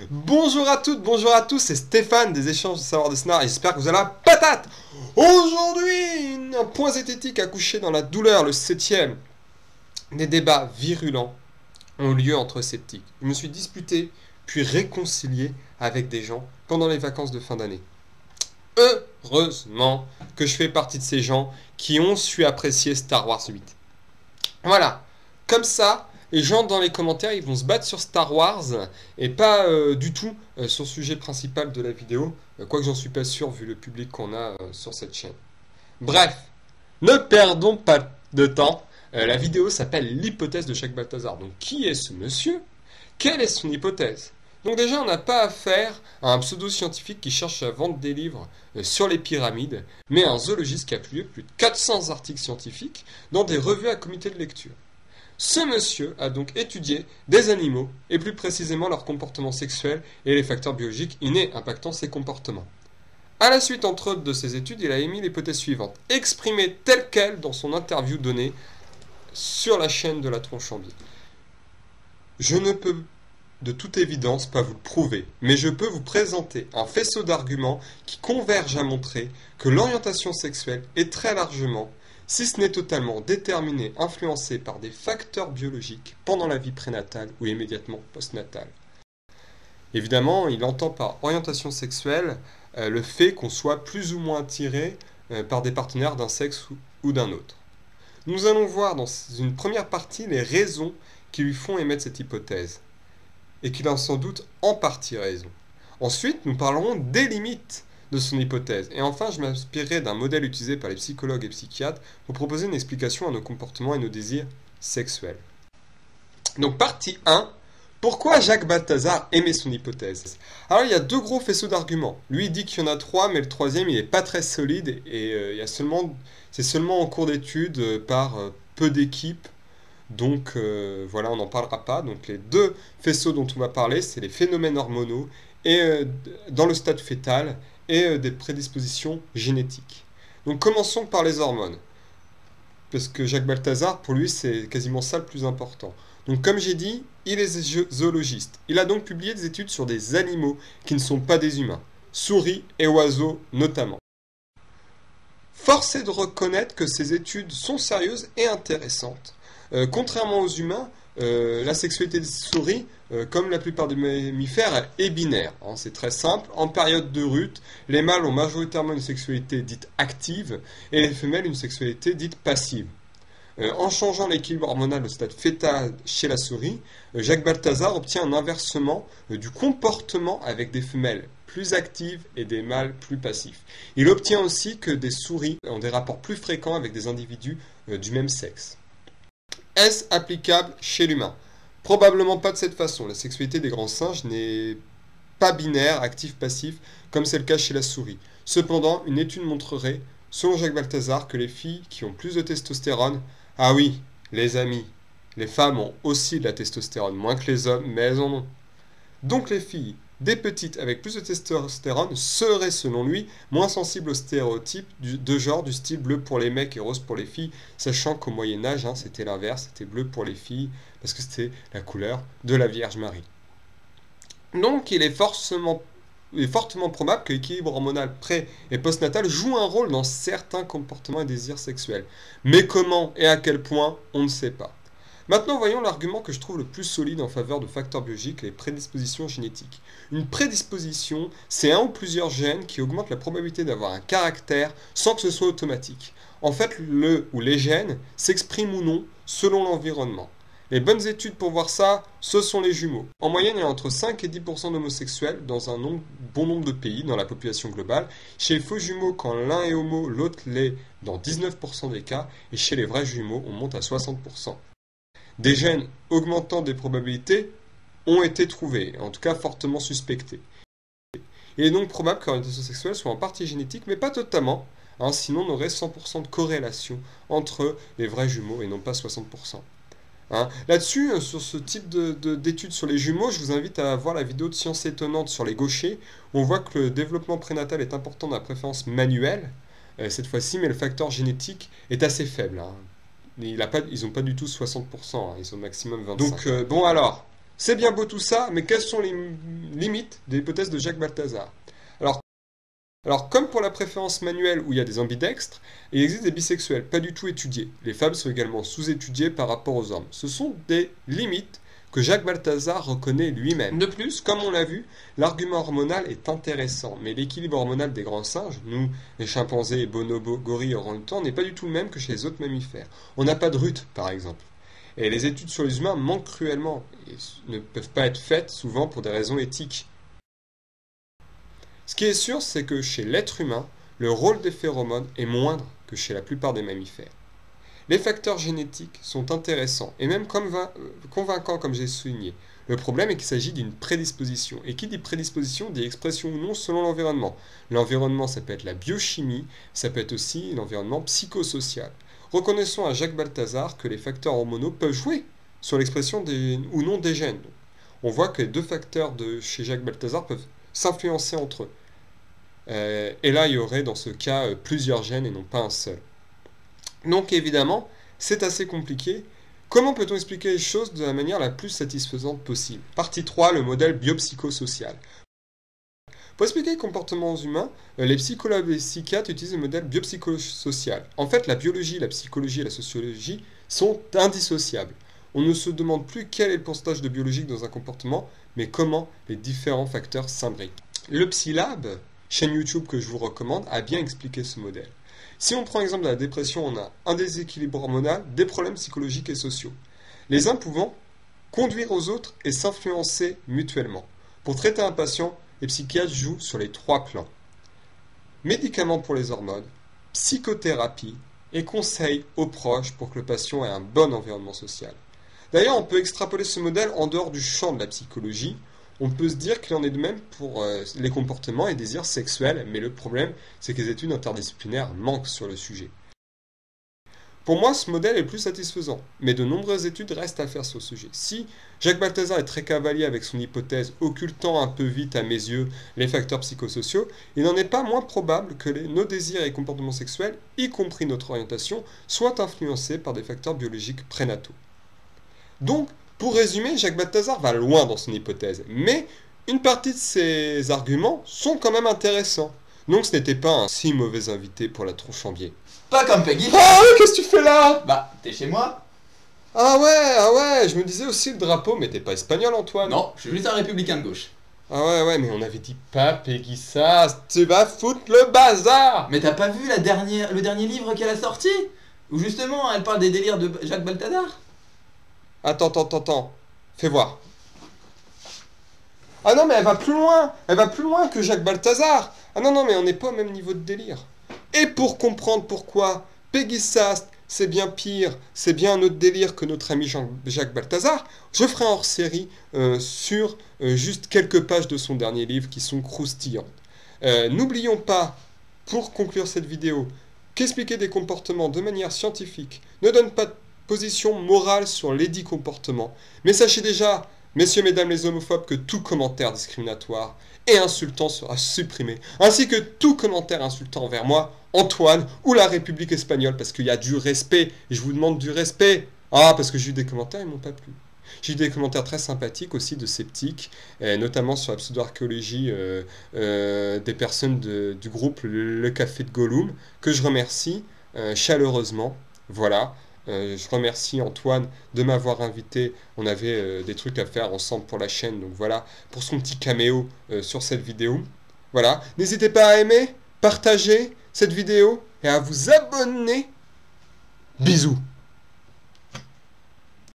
Bonjour à toutes, bonjour à tous, c'est Stéphane des échanges de savoir de Snare et j'espère que vous avez la patate. Aujourd'hui, un point zététique accouché dans la douleur, le septième. Des débats virulents ont lieu entre sceptiques. Je me suis disputé, puis réconcilié avec des gens pendant les vacances de fin d'année. Heureusement que je fais partie de ces gens qui ont su apprécier Star Wars 8. Voilà, comme ça, les gens dans les commentaires, ils vont se battre sur Star Wars et pas du tout sur le sujet principal de la vidéo, quoique j'en suis pas sûr vu le public qu'on a sur cette chaîne. Bref, ne perdons pas de temps. La vidéo s'appelle l'hypothèse de Jacques Balthazar. Donc qui est ce monsieur? Quelle est son hypothèse? Donc déjà, on n'a pas affaire à un pseudo-scientifique qui cherche à vendre des livres sur les pyramides, mais à un zoologiste qui a publié plus de 400 articles scientifiques dans des revues à comité de lecture. Ce monsieur a donc étudié des animaux, et plus précisément leur comportement sexuel et les facteurs biologiques innés impactant ces comportements. À la suite, entre autres, de ces études, il a émis l'hypothèse suivante, exprimée telle qu'elle dans son interview donnée sur la chaîne de la Tronche en Biais. Je ne peux de toute évidence pas vous le prouver, mais je peux vous présenter un faisceau d'arguments qui convergent à montrer que l'orientation sexuelle est très largement, si ce n'est totalement déterminée, influencée par des facteurs biologiques pendant la vie prénatale ou immédiatement postnatale. Évidemment, il entend par orientation sexuelle le fait qu'on soit plus ou moins attiré par des partenaires d'un sexe ou d'un autre. Nous allons voir dans une première partie les raisons qui lui font émettre cette hypothèse, et qu'il a sans doute en partie raison. Ensuite, nous parlerons des limites de son hypothèse. Et enfin, je m'inspirerai d'un modèle utilisé par les psychologues et psychiatres pour proposer une explication à nos comportements et nos désirs sexuels. Donc, partie 1. Pourquoi Jacques Balthazar émet son hypothèse? Alors, il y a deux gros faisceaux d'arguments. Lui, il dit qu'il y en a trois, mais le troisième, il n'est pas très solide et c'est seulement en cours d'étude par peu d'équipes. Donc voilà, on n'en parlera pas. Donc les deux faisceaux dont on va parler, c'est les phénomènes hormonaux et dans le stade fœtal et des prédispositions génétiques. Donc commençons par les hormones. Parce que Jacques Balthazar, pour lui, c'est quasiment ça le plus important. Donc comme j'ai dit, il est zoologiste. Il a donc publié des études sur des animaux qui ne sont pas des humains, souris et oiseaux notamment. Force est de reconnaître que ces études sont sérieuses et intéressantes. Contrairement aux humains, la sexualité des souris, comme la plupart des mammifères, est binaire. C'est très simple. En période de rut, les mâles ont majoritairement une sexualité dite active et les femelles une sexualité dite passive. En changeant l'équilibre hormonal au stade fœtal chez la souris, Jacques Balthazar obtient un inversement du comportement avec des femelles plus actives et des mâles plus passifs. Il obtient aussi que des souris ont des rapports plus fréquents avec des individus du même sexe. Est-ce applicable chez l'humain? Probablement pas de cette façon. La sexualité des grands singes n'est pas binaire, actif-passif, comme c'est le cas chez la souris. Cependant, une étude montrerait, selon Jacques Balthazar, que les filles qui ont plus de testostérone, ah oui, les amis, les femmes ont aussi de la testostérone, moins que les hommes, mais elles en ont. Donc les filles, des petites avec plus de testostérone, seraient, selon lui, moins sensibles aux stéréotypes de genre du style bleu pour les mecs et rose pour les filles, sachant qu'au Moyen-Âge, c'était l'inverse, c'était bleu pour les filles, parce que c'était la couleur de la Vierge Marie. Donc il est fortement probable que l'équilibre hormonal pré- et postnatal joue un rôle dans certains comportements et désirs sexuels. Mais comment et à quel point, on ne sait pas. Maintenant, voyons l'argument que je trouve le plus solide en faveur de facteurs biologiques et les prédispositions génétiques. Une prédisposition, c'est un ou plusieurs gènes qui augmentent la probabilité d'avoir un caractère sans que ce soit automatique. En fait, le ou les gènes s'expriment ou non selon l'environnement. Les bonnes études pour voir ça, ce sont les jumeaux. En moyenne, il y a entre 5 et 10% d'homosexuels dans un bon nombre de pays dans la population globale. Chez les faux jumeaux, quand l'un est homo, l'autre l'est dans 19% des cas. Et chez les vrais jumeaux, on monte à 60%. Des gènes augmentant des probabilités ont été trouvés, en tout cas fortement suspectés. Il est donc probable que l'orientation sexuelle soit en partie génétique, mais pas totalement, sinon on aurait 100% de corrélation entre les vrais jumeaux et non pas 60%. Là-dessus, sur ce type d'études sur les jumeaux, je vous invite à voir la vidéo de Science étonnante sur les gauchers, où on voit que le développement prénatal est important dans la préférence manuelle, cette fois-ci, mais le facteur génétique est assez faible. Ils n'ont pas du tout 60%, ils ont au maximum 25%. Donc, bon alors, c'est bien beau tout ça, mais quelles sont limite de l'hypothèse de Jacques Balthazar. Alors, comme pour la préférence manuelle où il y a des ambidextres, il existe des bisexuels, pas du tout étudiés. Les femmes sont également sous-étudiées par rapport aux hommes. Ce sont des limites que Jacques Balthazar reconnaît lui-même. De plus, comme on l'a vu, l'argument hormonal est intéressant, mais l'équilibre hormonal des grands singes, nous, les chimpanzés, bonobos, gorilles, orang-outans, n'est pas du tout le même que chez les autres mammifères. On n'a pas de rut, par exemple. Et les études sur les humains manquent cruellement, et ne peuvent pas être faites souvent pour des raisons éthiques. Ce qui est sûr, c'est que chez l'être humain, le rôle des phéromones est moindre que chez la plupart des mammifères. Les facteurs génétiques sont intéressants et même convaincants comme j'ai souligné. Le problème est qu'il s'agit d'une prédisposition. Et qui dit prédisposition dit expression ou non selon l'environnement. L'environnement, ça peut être la biochimie, ça peut être aussi l'environnement psychosocial. Reconnaissons à Jacques Balthazar que les facteurs hormonaux peuvent jouer sur l'expression ou non des gènes. On voit que les deux facteurs de chez Jacques Balthazar peuvent s'influencer entre eux. Et là, il y aurait dans ce cas plusieurs gènes et non pas un seul. Donc évidemment, c'est assez compliqué. Comment peut-on expliquer les choses de la manière la plus satisfaisante possible? Partie 3, le modèle biopsychosocial. Pour expliquer les comportements humains, les psychologues et les psychiatres utilisent le modèle biopsychosocial. En fait, la biologie, la psychologie et la sociologie sont indissociables. On ne se demande plus quel est le pourcentage de biologique dans un comportement, mais comment les différents facteurs s'imbriquent. Le Psylab, chaîne YouTube que je vous recommande, a bien expliqué ce modèle. Si on prend l'exemple de la dépression, on a un déséquilibre hormonal, des problèmes psychologiques et sociaux. Les uns pouvant conduire aux autres et s'influencer mutuellement. Pour traiter un patient, les psychiatres jouent sur les 3 plans. Médicaments pour les hormones, psychothérapie et conseils aux proches pour que le patient ait un bon environnement social. D'ailleurs, on peut extrapoler ce modèle en dehors du champ de la psychologie. On peut se dire qu'il en est de même pour les comportements et désirs sexuels, mais le problème, c'est que les études interdisciplinaires manquent sur le sujet. Pour moi, ce modèle est le plus satisfaisant, mais de nombreuses études restent à faire sur le sujet. Si Jacques Balthazar est très cavalier avec son hypothèse, occultant un peu vite à mes yeux les facteurs psychosociaux, il n'en est pas moins probable que nos désirs et comportements sexuels, y compris notre orientation, soient influencés par des facteurs biologiques prénataux. Donc, pour résumer, Jacques Balthazar va loin dans son hypothèse, mais une partie de ses arguments sont quand même intéressants. Donc ce n'était pas un si mauvais invité pour la tronche en biais. Pas comme Peggy. Ah ouais, qu'est-ce que tu fais là? Bah, t'es chez moi? Ah ouais, je me disais aussi le drapeau, mais t'es pas espagnol, Antoine? Non, je suis juste un républicain de gauche. Ah ouais, mais on avait dit pas Peggy ça, tu vas foutre le bazar! Mais t'as pas vu le dernier livre qu'elle a sorti? Où justement, elle parle des délires de Jacques Balthazar? Attends, fais voir. Ah non, mais elle va plus loin que Jacques Balthazar. Ah non, mais on n'est pas au même niveau de délire. Et pour comprendre pourquoi Peggy Sast, c'est bien pire, c'est bien un autre délire que notre ami Jacques Balthazar, je ferai un hors-série sur juste quelques pages de son dernier livre qui sont croustillantes. N'oublions pas, pour conclure cette vidéo, qu'expliquer des comportements de manière scientifique ne donne pas de position morale sur les dits comportements. Mais sachez déjà, messieurs, mesdames les homophobes, que tout commentaire discriminatoire et insultant sera supprimé, ainsi que tout commentaire insultant envers moi, Antoine ou la République espagnole, parce qu'il y a du respect, et je vous demande du respect. Ah, parce que j'ai eu des commentaires, ils m'ont pas plu. J'ai eu des commentaires très sympathiques aussi de sceptiques, notamment sur la pseudo-archéologie des personnes du groupe Le Café de Gollum, que je remercie chaleureusement. Voilà. Je remercie Antoine de m'avoir invité. On avait des trucs à faire ensemble pour la chaîne. Donc voilà, pour son petit caméo sur cette vidéo. Voilà. N'hésitez pas à aimer, partager cette vidéo et à vous abonner. Bisous.